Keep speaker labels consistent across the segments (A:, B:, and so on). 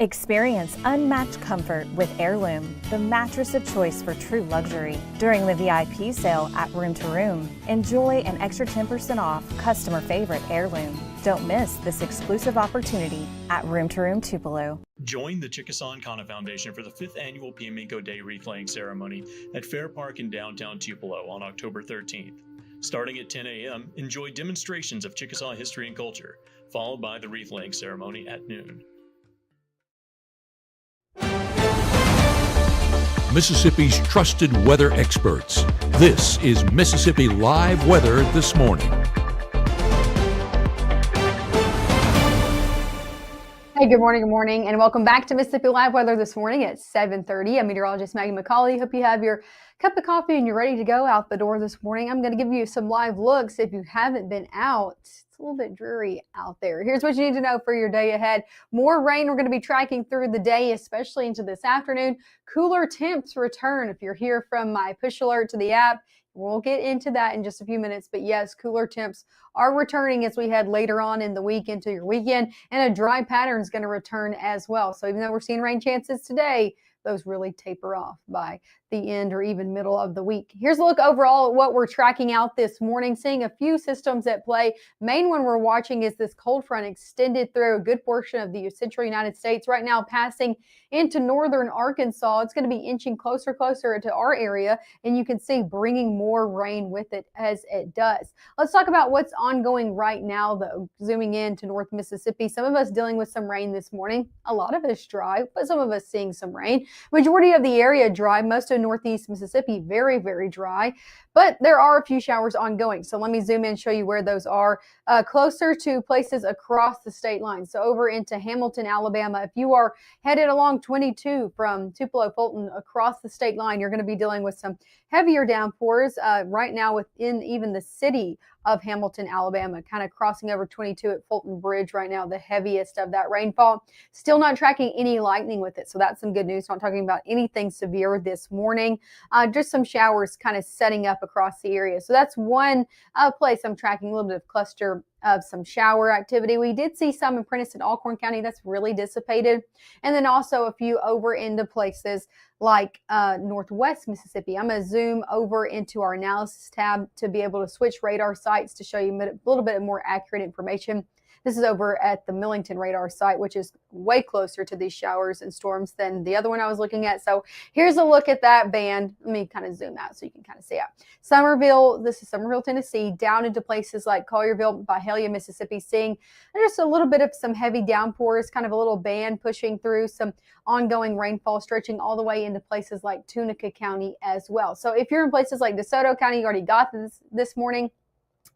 A: Experience unmatched comfort with Heirloom, the mattress of choice for true luxury. During the VIP sale at Room to Room, enjoy an extra 10% off customer favorite Heirloom. Don't miss this exclusive opportunity at Room to Room Tupelo.
B: Join the Chickasaw and Kana Foundation for the 5th Annual Piamico Day Wreath Laying Ceremony at Fair Park in downtown Tupelo on October 13th. Starting at 10 a.m., enjoy demonstrations of Chickasaw history and culture, followed by the wreath laying ceremony at noon.
C: Mississippi's trusted weather experts. This is Mississippi Live Weather This Morning.
D: Hey, good morning, and welcome back to Mississippi Live Weather This Morning at 7:30. I'm meteorologist Maggie McCauley. Hope you have your cup of coffee and you're ready to go out the door this morning. I'm going to give you some live looks if you haven't been out. It's a little bit dreary out there. Here's what you need to know for your day ahead. More rain we're going to be tracking through the day, especially into this afternoon. Cooler temps return. If you're here from my push alert to the app, we'll get into that in just a few minutes. But yes, cooler temps are returning as we head later on in the week into your weekend, and a dry pattern is going to return as well. So even though we're seeing rain chances today, those really taper off by the end or even middle of the week. Here's a look overall at what we're tracking out this morning, seeing a few systems at play. Main one we're watching is this cold front extended through a good portion of the central United States, right now passing into northern Arkansas. It's going to be inching closer to our area, and you can see bringing more rain with it as it does. Let's talk about what's ongoing right now, though. Zooming in to North Mississippi, some of us dealing with some rain this morning. A lot of us dry, but some of us seeing some rain. Majority of the area dry, most of northeast Mississippi very, very dry, but there are a few showers ongoing. So let me zoom in and show you where those are, closer to places across the state line. So over into Hamilton, Alabama. If you are headed along 22 from Tupelo, Fulton across the state line, you're going to be dealing with some heavier downpours right now within even the city of Hamilton, Alabama, kind of crossing over 22 at Fulton Bridge right now, the heaviest of that rainfall. Still not tracking any lightning with it, so that's some good news. Not talking about anything severe this morning, just some showers kind of setting up across the area. So that's one place I'm tracking, a little bit of cluster of some shower activity. We did see some in Prentiss and Alcorn County. That's really dissipated. And then also a few over into places like northwest Mississippi. I'm going to zoom over into our analysis tab to be able to switch radar sites to show you a little bit more accurate information. This is over at the Millington radar site, which is way closer to these showers and storms than the other one I was looking at. So here's a look at that band. Let me kind of zoom out so you can kind of see it. Summerville, this is Summerville, Tennessee, down into places like Collierville, Byhalia, Mississippi, seeing just a little bit of some heavy downpours, kind of a little band pushing through, some ongoing rainfall stretching all the way into places like Tunica County as well. So if you're in places like DeSoto County, you already got this morning.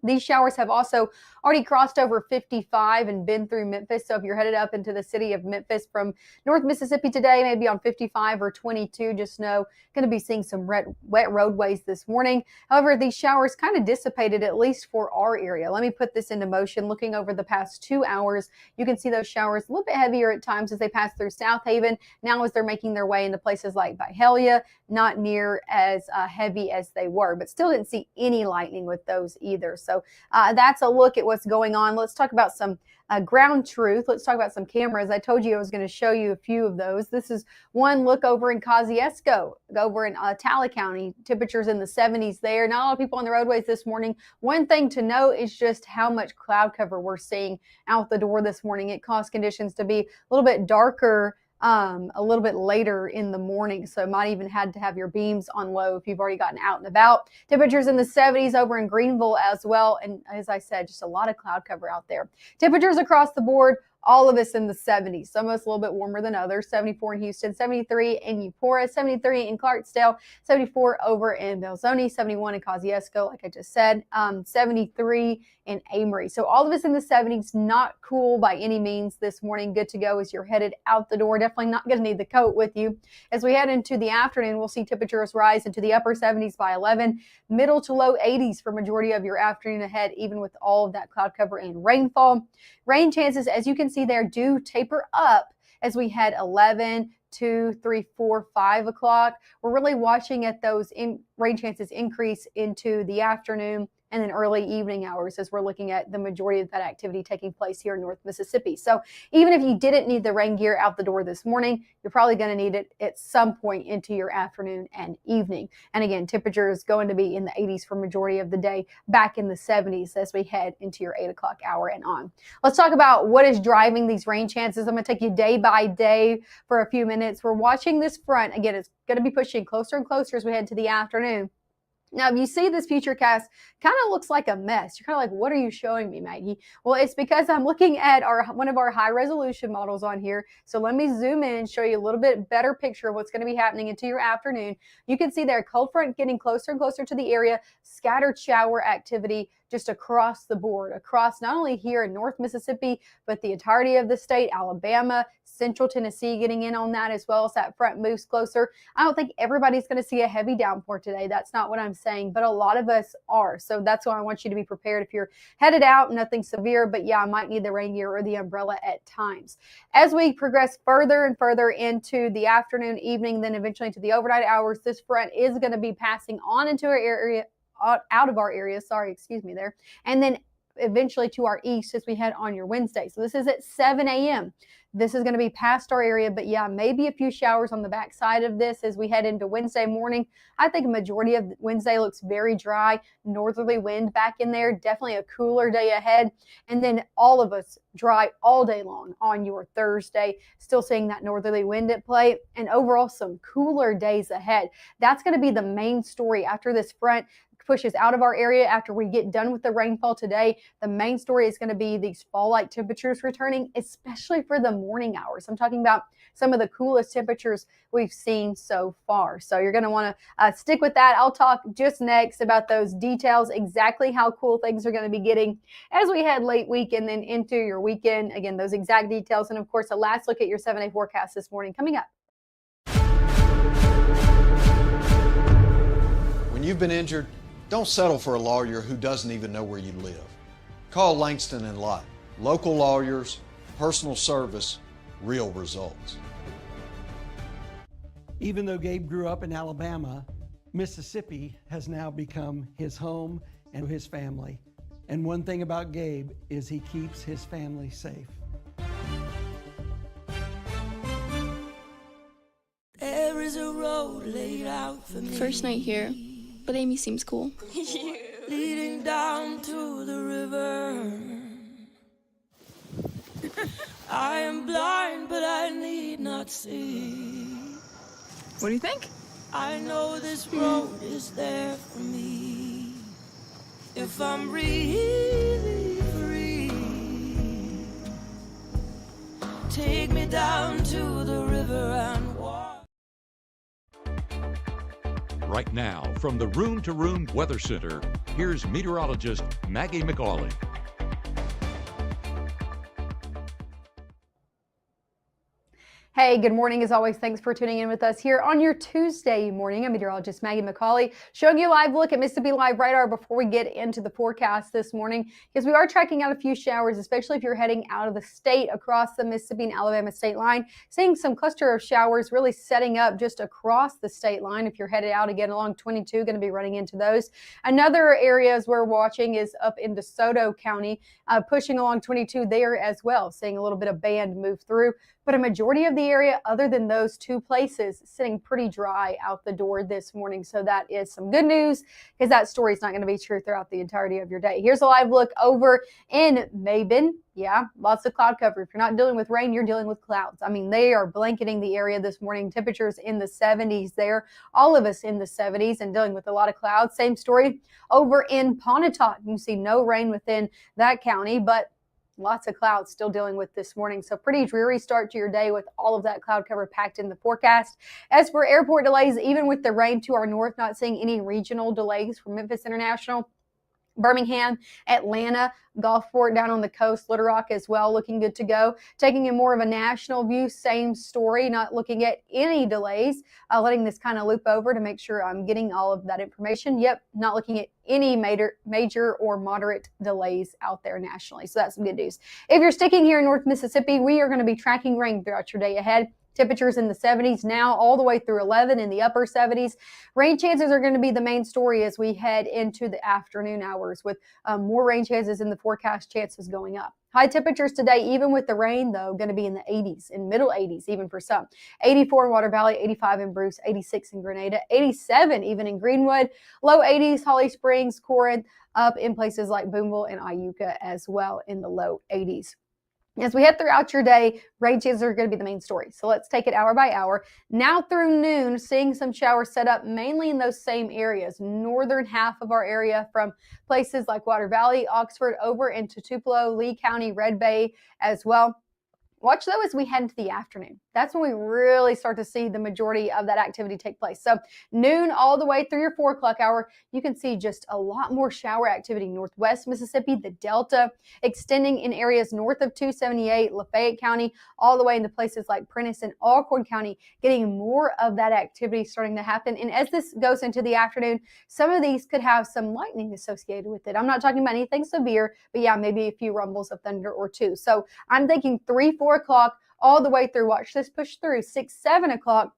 D: These showers have also already crossed over 55 and been through Memphis. So if you're headed up into the city of Memphis from North Mississippi today, maybe on 55 or 22, just know going to be seeing some wet roadways this morning. However, these showers kind of dissipated, at least for our area. Let me put this into motion. Looking over the past 2 hours, you can see those showers a little bit heavier at times as they pass through South Haven. Now as they're making their way into places like Byhalia, not near as heavy as they were, but still didn't see any lightning with those either. So that's a look at what's going on. Let's talk about some ground truth. Let's talk about some cameras. I told you I was going to show you a few of those. This is one look over in Kosciuszko, over in Talley County. Temperatures in the 70s there. Not a lot of people on the roadways this morning. One thing to note is just how much cloud cover we're seeing out the door this morning. It caused conditions to be a little bit darker a little bit later in the morning. So might even had to have your beams on low if you've already gotten out and about. Temperatures in the 70s over in Greenville as well. And as I said, just a lot of cloud cover out there. Temperatures across the board, all of us in the 70s. Some of us a little bit warmer than others. 74 in Houston, 73 in Eupora, 73 in Clarksdale, 74 over in Belzoni, 71 in Kosciuszko, like I just said, 73 in Amory. So all of us in the 70s, not cool by any means this morning. Good to go as you're headed out the door. Definitely not going to need the coat with you. As we head into the afternoon, we'll see temperatures rise into the upper 70s by 11, middle to low 80s for majority of your afternoon ahead, even with all of that cloud cover and rainfall. Rain chances, as you can see there, do taper up as we head 11, 2, 3, 4, 5 o'clock. We're really watching at those rain chances increase into the afternoon and then early evening hours as we're looking at the majority of that activity taking place here in North Mississippi. So even if you didn't need the rain gear out the door this morning, you're probably going to need it at some point into your afternoon and evening. And again, temperature is going to be in the 80s for majority of the day, back in the 70s as we head into your 8 o'clock hour and on. Let's talk about what is driving these rain chances. I'm going to take you day by day for a few minutes. We're watching this front. Again, it's going to be pushing closer and closer as we head to the afternoon. Now, if you see this future cast, kind of looks like a mess. You're kind of like, what are you showing me, Maggie? Well, it's because I'm looking at one of our high resolution models on here. So let me zoom in and show you a little bit better picture of what's going to be happening into your afternoon. You can see there, cold front getting closer and closer to the area, scattered shower activity just across the board, across not only here in North Mississippi, but the entirety of the state, Alabama, Central Tennessee getting in on that as well as that front moves closer. I don't think everybody's going to see a heavy downpour today. That's not what I'm saying, but a lot of us are. So that's why I want you to be prepared if you're headed out, nothing severe, but yeah, I might need the rain gear or the umbrella at times. As we progress further and further into the afternoon, evening, then eventually to the overnight hours, this front is going to be passing on into our area, out of our area, there, and then eventually to our east as we head on your Wednesday. So this is at 7 a.m. This is going to be past our area, but yeah, maybe a few showers on the backside of this as we head into Wednesday morning. I think a majority of Wednesday looks very dry, northerly wind back in there, definitely a cooler day ahead. And then all of us dry all day long on your Thursday, still seeing that northerly wind at play, and overall some cooler days ahead. That's going to be the main story after this front pushes out of our area after we get done with the rainfall today. The main story is going to be these fall-like temperatures returning, especially for the morning hours. I'm talking about some of the coolest temperatures we've seen so far. So you're going to want to stick with that. I'll talk just next about those details, exactly how cool things are going to be getting as we head late week and then into your weekend. Again, those exact details. And of course, a last look at your 7-day forecast this morning coming up.
E: When you've been injured, don't settle for a lawyer who doesn't even know where you live. Call Langston and Lott. Local lawyers, personal service, real results.
F: Even though Gabe grew up in Alabama, Mississippi has now become his home and his family. And one thing about Gabe is he keeps his family safe.
G: There is a road laid out for me.
H: First night here, but Amy seems cool.
G: Leading down to the river. I am blind, but I need not see.
H: What do you think?
G: I know this road is there for me. If I'm really free, take me down to the river and walk.
C: Right now, from the Room to Room Weather Center, here's meteorologist Maggie McAuley.
D: Hey, good morning. As always, thanks for tuning in with us here on your Tuesday morning. I'm meteorologist Maggie McAuley, showing you a live look at Mississippi Live Radar before we get into the forecast this morning, because we are tracking out a few showers, especially if you're heading out of the state across the Mississippi and Alabama state line. Seeing some cluster of showers really setting up just across the state line. If you're headed out again along 22, going to be running into those. Another areas we're watching is up in DeSoto County, pushing along 22 there as well, seeing a little bit of band move through. But a majority of the area, other than those two places, sitting pretty dry out the door this morning. So that is some good news, because that story is not going to be true throughout the entirety of your day. Here's a live look over in Mabin. Yeah, lots of cloud cover. If you're not dealing with rain, you're dealing with clouds. I mean, they are blanketing the area this morning. Temperatures in the 70s there. All of us in the 70s and dealing with a lot of clouds. Same story over in Pontotoc. You see no rain within that county, but lots of clouds still dealing with this morning. So pretty dreary start to your day with all of that cloud cover packed in the forecast. As for airport delays, even with the rain to our north, not seeing any regional delays for Memphis International. Birmingham, Atlanta, Gulfport down on the coast, Little Rock as well, looking good to go. Taking a more of a national view, same story, not looking at any delays, letting this kind of loop over to make sure I'm getting all of that information. Yep, not looking at any major or moderate delays out there nationally. So that's some good news. If you're sticking here in North Mississippi, we are going to be tracking rain throughout your day ahead. Temperatures in the 70s now, all the way through 11 in the upper 70s. Rain chances are going to be the main story as we head into the afternoon hours, with more rain chances in the forecast, chances going up. High temperatures today, even with the rain, though, going to be in the 80s, in middle 80s even for some. 84 in Water Valley, 85 in Bruce, 86 in Grenada, 87 even in Greenwood, low 80s, Holly Springs, Corinth, up in places like Boonville and Iuka as well in the low 80s. As we head throughout your day, rain chances are going to be the main story. So let's take it hour by hour. Now through noon, seeing some showers set up mainly in those same areas. Northern half of our area, from places like Water Valley, Oxford, over into Tupelo, Lee County, Red Bay as well. Watch though as we head into the afternoon. That's when we really start to see the majority of that activity take place. So noon all the way through your 4 o'clock hour, you can see just a lot more shower activity. Northwest Mississippi, the Delta, extending in areas north of 278, Lafayette County, all the way into places like Prentiss and Alcorn County, getting more of that activity starting to happen. And as this goes into the afternoon, some of these could have some lightning associated with it. I'm not talking about anything severe, but yeah, maybe a few rumbles of thunder or two. So I'm thinking 3, 4 o'clock all the way through. Watch this push through 6, 7 o'clock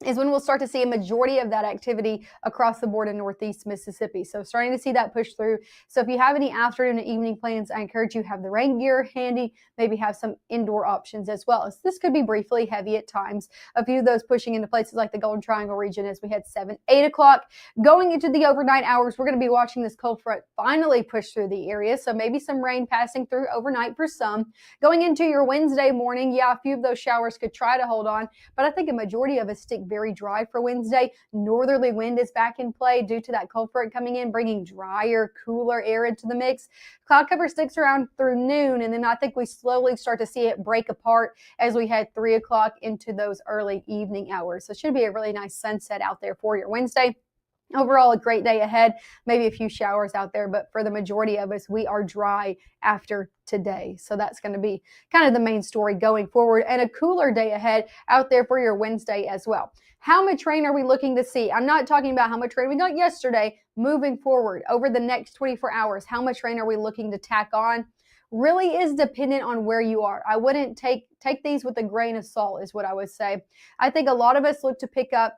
D: is when we'll start to see a majority of that activity across the board in Northeast Mississippi. So starting to see that push through. So if you have any afternoon and evening plans, I encourage you to have the rain gear handy, maybe have some indoor options as well. So this could be briefly heavy at times. A few of those pushing into places like the Golden Triangle region as we head 7, 8 o'clock. Going into the overnight hours, we're going to be watching this cold front finally push through the area. So maybe some rain passing through overnight for some. Going into your Wednesday morning, yeah, a few of those showers could try to hold on, but I think a majority of us stick very dry for Wednesday. Northerly wind is back in play due to that cold front coming in, bringing drier, cooler air into the mix. Cloud cover sticks around through noon, and then I think we slowly start to see it break apart as we head 3 o'clock into those early evening hours. So it should be a really nice sunset out there for your Wednesday. Overall, a great day ahead, maybe a few showers out there, but for the majority of us, we are dry after today. So that's going to be kind of the main story going forward, and a cooler day ahead out there for your Wednesday as well. How much rain are we looking to see? I'm not talking about how much rain we got yesterday. Moving forward over the next 24 hours, how much rain are we looking to tack on? Really is dependent on where you are. I wouldn't take these with a grain of salt is what I would say. I think a lot of us look to pick up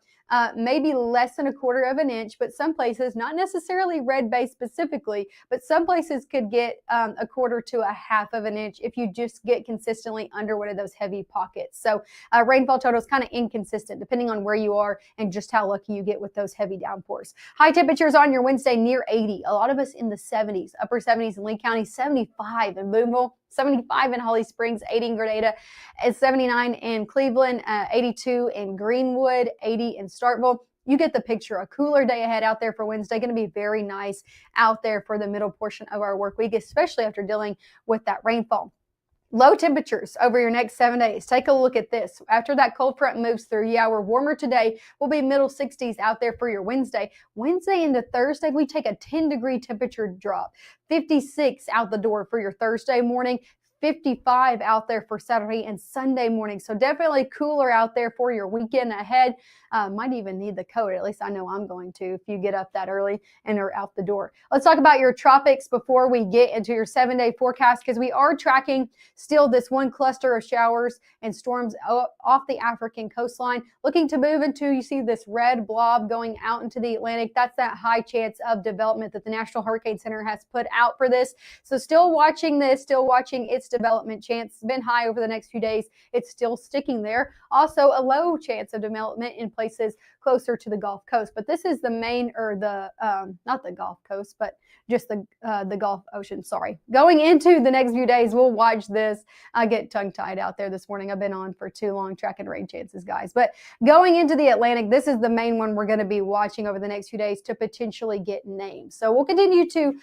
D: maybe less than 1/4 of an inch, but some places, not necessarily Red Bay specifically, but some places could get 1/4 to 1/2 of an inch if you just get consistently under one of those heavy pockets. So rainfall total is kind of inconsistent depending on where you are and just how lucky you get with those heavy downpours. High temperatures on your Wednesday near 80. A lot of us in the 70s, upper 70s in Lee County, 75 in Boonville, 75 in Holly Springs, 80 in Grenada, 79 in Cleveland, 82 in Greenwood, 80 in Starkville. You get the picture. A cooler day ahead out there for Wednesday. Going to be very nice out there for the middle portion of our work week, especially after dealing with that rainfall. Low temperatures over your next 7 days. Take a look at this. After that cold front moves through, yeah, we're warmer today. We'll be middle 60s out there for your Wednesday. Wednesday into Thursday, we take a 10-degree temperature drop. 56 out the door for your Thursday morning. 55 out there for Saturday and Sunday morning. So definitely cooler out there for your weekend ahead. Might even need the coat. At least I know I'm going to if you get up that early and are out the door. Let's talk about your tropics before we get into your 7-day forecast, because we are tracking still this one cluster of showers and storms off the African coastline. Looking to move into, you see this red blob going out into the Atlantic. That's that high chance of development that the National Hurricane Center has put out for this. So still watching this, still watching its development chance. It's been high over the next few days. It's still sticking there. Also a low chance of development in places closer to the Gulf Coast. But this is the main, or the, not the Gulf Coast, but just the Gulf Ocean, sorry. Going into the next few days, we'll watch this. I get tongue-tied out there this morning. I've been on for too long tracking rain chances, guys. But going into the Atlantic, this is the main one we're going to be watching over the next few days to potentially get named. So we'll continue to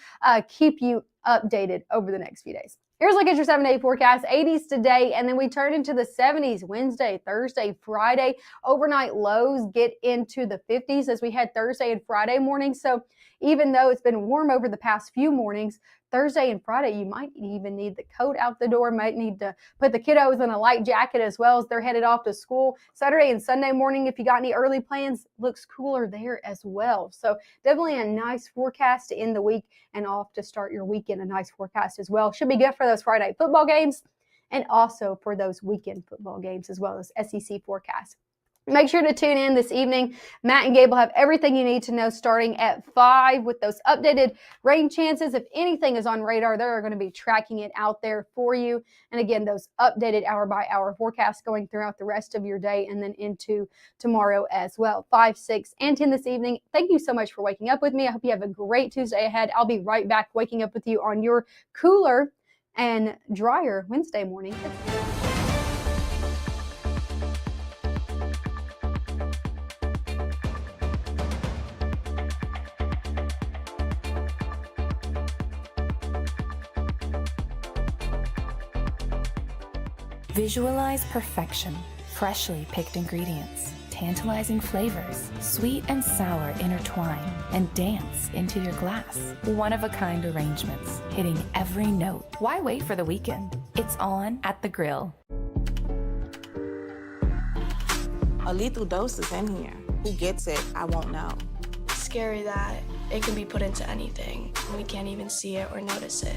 D: keep you updated over the next few days. Here's a look at your 7-day forecast. 80s today, and then we turn into the 70s Wednesday, Thursday, Friday. Overnight lows get into the 50s as we head Thursday and Friday morning. So even though it's been warm over the past few mornings, Thursday and Friday, you might even need the coat out the door, might need to put the kiddos in a light jacket as well as they're headed off to school. Saturday and Sunday morning, if you got any early plans, looks cooler there as well. So definitely a nice forecast to end the week and off to start your weekend, a nice forecast as well. Should be good for those Friday football games. and also for those weekend football games as well as SEC forecasts. Make sure to tune in this evening. Matt and Gabe will have everything you need to know starting at 5 with those updated rain chances. If anything is on radar, they're going to be tracking it out there for you. And again, those updated hour-by-hour forecasts going throughout the rest of your day and then into tomorrow as well. 5, 6, and 10 this evening. Thank you so much for waking up with me. I hope you have a great Tuesday ahead. I'll be right back waking up with you on your cooler and drier Wednesday morning.
I: Visualize perfection, freshly picked ingredients, tantalizing flavors, sweet and sour intertwine, and dance into your glass. One-of-a-kind arrangements, hitting every note. Why wait for the weekend? It's on at the grill.
J: A lethal dose is in here. Who gets it, I won't know.
H: Scary that it can be put into anything, and we can't even see it or notice it.